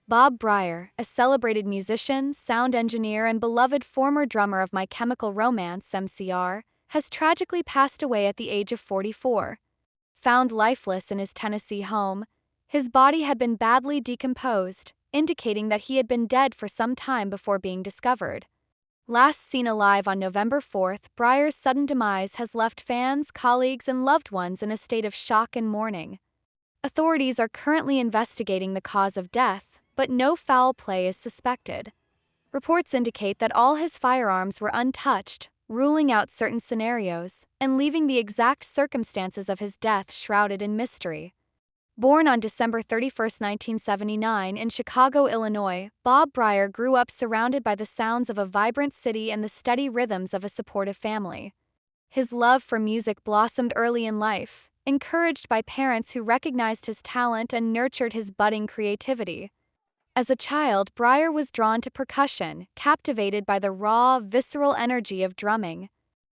Bob Bryar, a celebrated musician, sound engineer, and beloved former drummer of My Chemical Romance (MCR), has tragically passed away at the age of 44. Found lifeless in his Tennessee home, his body had been badly decomposed, indicating that he had been dead for some time before being discovered. Last seen alive on November 4th, Bryar's sudden demise has left fans, colleagues, and loved ones in a state of shock and mourning. Authorities are currently investigating the cause of death, but no foul play is suspected. Reports indicate that all his firearms were untouched, ruling out certain scenarios and leaving the exact circumstances of his death shrouded in mystery. Born on December 31, 1979, in Chicago, Illinois, Bob Bryar grew up surrounded by the sounds of a vibrant city and the steady rhythms of a supportive family. His love for music blossomed early in life, encouraged by parents who recognized his talent and nurtured his budding creativity. As a child, Bryar was drawn to percussion, captivated by the raw, visceral energy of drumming.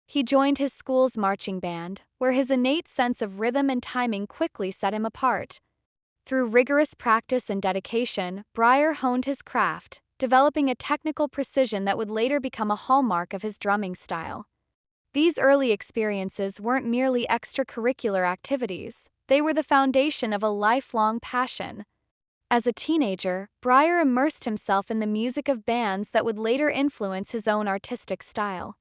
He joined his school's marching band, where his innate sense of rhythm and timing quickly set him apart. Through rigorous practice and dedication, Bryar honed his craft, developing a technical precision that would later become a hallmark of his drumming style. These early experiences weren't merely extracurricular activities, they were the foundation of a lifelong passion. As a teenager, Bryar immersed himself in the music of bands that would later influence his own artistic style.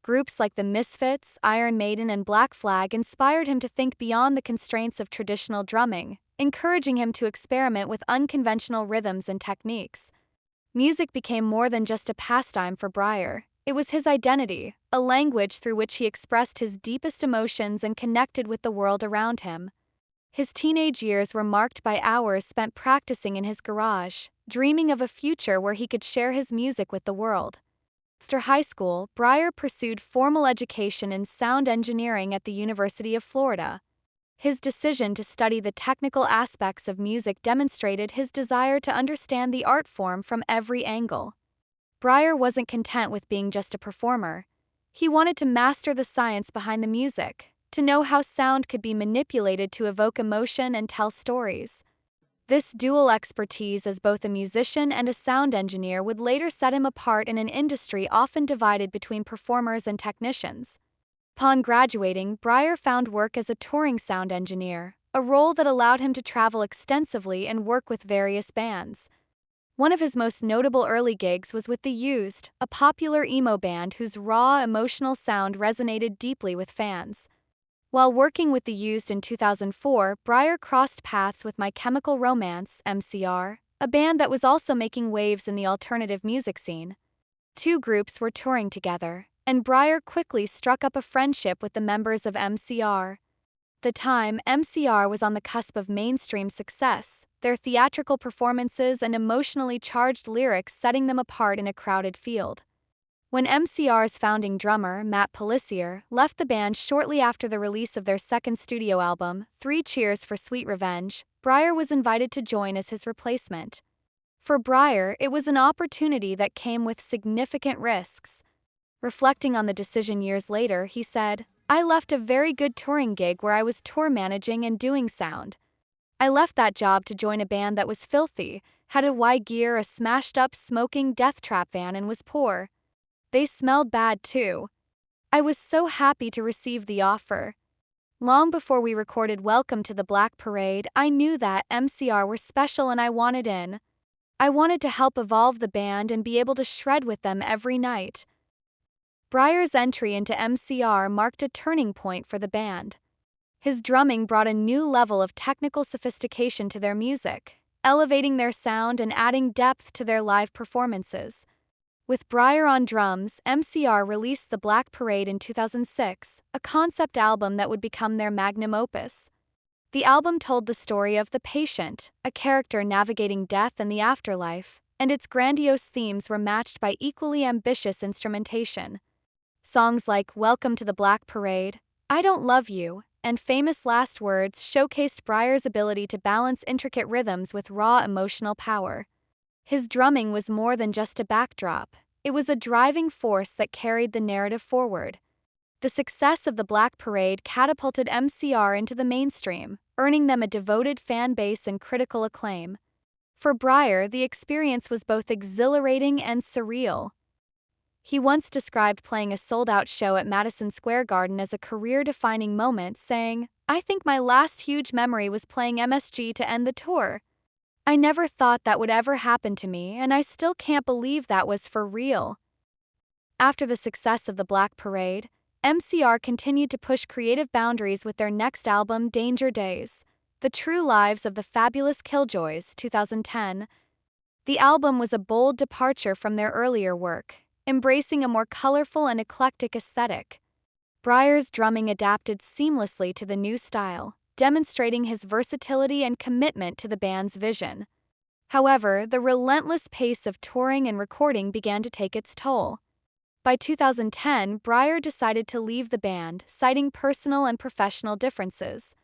Groups like the Misfits, Iron Maiden, and Black Flag inspired him to think beyond the constraints of traditional drumming, encouraging him to experiment with unconventional rhythms and techniques. Music became more than just a pastime for Bryar. It was his identity, a language through which he expressed his deepest emotions and connected with the world around him. His teenage years were marked by hours spent practicing in his garage, dreaming of a future where he could share his music with the world. After high school, Bryar pursued formal education in sound engineering at the University of Florida. His decision to study the technical aspects of music demonstrated his desire to understand the art form from every angle. Bryar wasn't content with being just a performer. He wanted to master the science behind the music, to know how sound could be manipulated to evoke emotion and tell stories. This dual expertise as both a musician and a sound engineer would later set him apart in an industry often divided between performers and technicians. Upon graduating, Bryar found work as a touring sound engineer, a role that allowed him to travel extensively and work with various bands. One of his most notable early gigs was with The Used, a popular emo band whose raw, emotional sound resonated deeply with fans. While working with The Used in 2004, Bryar crossed paths with My Chemical Romance (MCR), a band that was also making waves in the alternative music scene. Two groups were touring together, and Bryar quickly struck up a friendship with the members of MCR. At the time, MCR was on the cusp of mainstream success, their theatrical performances and emotionally charged lyrics setting them apart in a crowded field. When MCR's founding drummer, Matt Pellissier, left the band shortly after the release of their second studio album, 3 Cheers for Sweet Revenge, Bryar was invited to join as his replacement. For Bryar, it was an opportunity that came with significant risks. Reflecting on the decision years later, he said, "I left a very good touring gig where I was tour managing and doing sound. I left that job to join a band that was filthy, had Hawaii gear, a smashed-up smoking death trap van, and was poor. They smelled bad too. I was so happy to receive the offer. Long before we recorded Welcome to the Black Parade, I knew that MCR were special and I wanted in. I wanted to help evolve the band and be able to shred with them every night." Bryar's entry into MCR marked a turning point for the band. His drumming brought a new level of technical sophistication to their music, elevating their sound and adding depth to their live performances. With Bryar on drums, MCR released The Black Parade in 2006, a concept album that would become their magnum opus. The album told the story of the patient, a character navigating death and the afterlife, and its grandiose themes were matched by equally ambitious instrumentation. Songs like Welcome to the Black Parade, I Don't Love You, and Famous Last Words showcased Bryar's ability to balance intricate rhythms with raw emotional power. His drumming was more than just a backdrop, it was a driving force that carried the narrative forward. The success of the Black Parade catapulted MCR into the mainstream, earning them a devoted fan base and critical acclaim. For Bryar, the experience was both exhilarating and surreal. He once described playing a sold-out show at Madison Square Garden as a career-defining moment, saying, "I think my last huge memory was playing MSG to end the tour. I never thought that would ever happen to me, and I still can't believe that was for real." After the success of the Black Parade, MCR continued to push creative boundaries with their next album, Danger Days: The True Lives of the Fabulous Killjoys, 2010. The album was a bold departure from their earlier work, embracing a more colorful and eclectic aesthetic. Bryar's drumming adapted seamlessly to the new style, demonstrating his versatility and commitment to the band's vision. However, the relentless pace of touring and recording began to take its toll. By 2010, Bryar decided to leave the band, citing personal and professional differences.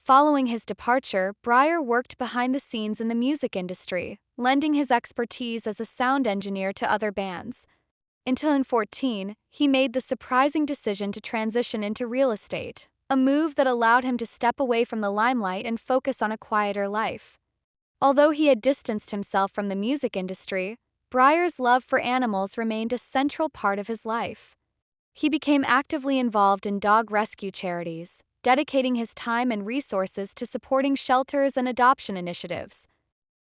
Following his departure, Bryar worked behind the scenes in the music industry, lending his expertise as a sound engineer to other bands. In 2014, he made the surprising decision to transition into real estate, a move that allowed him to step away from the limelight and focus on a quieter life. Although he had distanced himself from the music industry, Bryar's love for animals remained a central part of his life. He became actively involved in dog rescue charities, dedicating his time and resources to supporting shelters and adoption initiatives.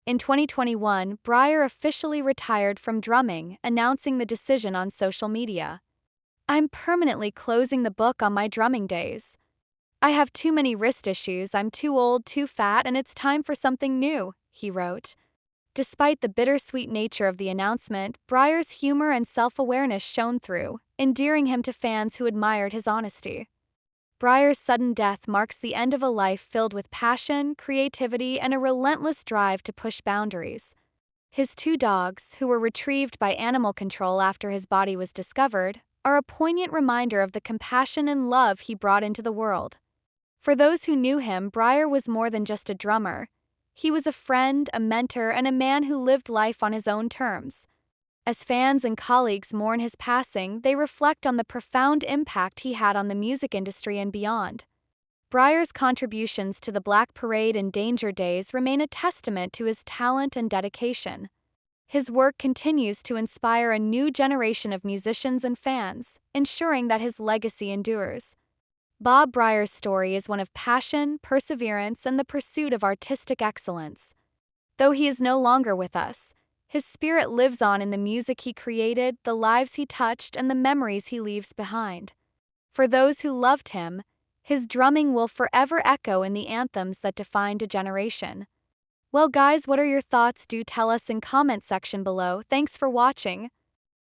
In 2021, Bryar officially retired from drumming, announcing the decision on social media. "I'm permanently closing the book on my drumming days. I have too many wrist issues, I'm too old, too fat, and it's time for something new," he wrote. Despite the bittersweet nature of the announcement, Bryar's humor and self-awareness shone through, endearing him to fans who admired his honesty. Bryar's sudden death marks the end of a life filled with passion, creativity, and a relentless drive to push boundaries. His two dogs, who were retrieved by animal control after his body was discovered, are a poignant reminder of the compassion and love he brought into the world. For those who knew him, Bryar was more than just a drummer. He was a friend, a mentor, and a man who lived life on his own terms. As fans and colleagues mourn his passing, they reflect on the profound impact he had on the music industry and beyond. Bryar's contributions to the Black Parade and Danger Days remain a testament to his talent and dedication. His work continues to inspire a new generation of musicians and fans, ensuring that his legacy endures. Bob Bryar's story is one of passion, perseverance, and the pursuit of artistic excellence. Though he is no longer with us, his spirit lives on in the music he created, the lives he touched, and the memories he leaves behind. For those who loved him, his drumming will forever echo in the anthems that defined a generation. Well guys, what are your thoughts? Do tell us in comment section below. Thanks for watching.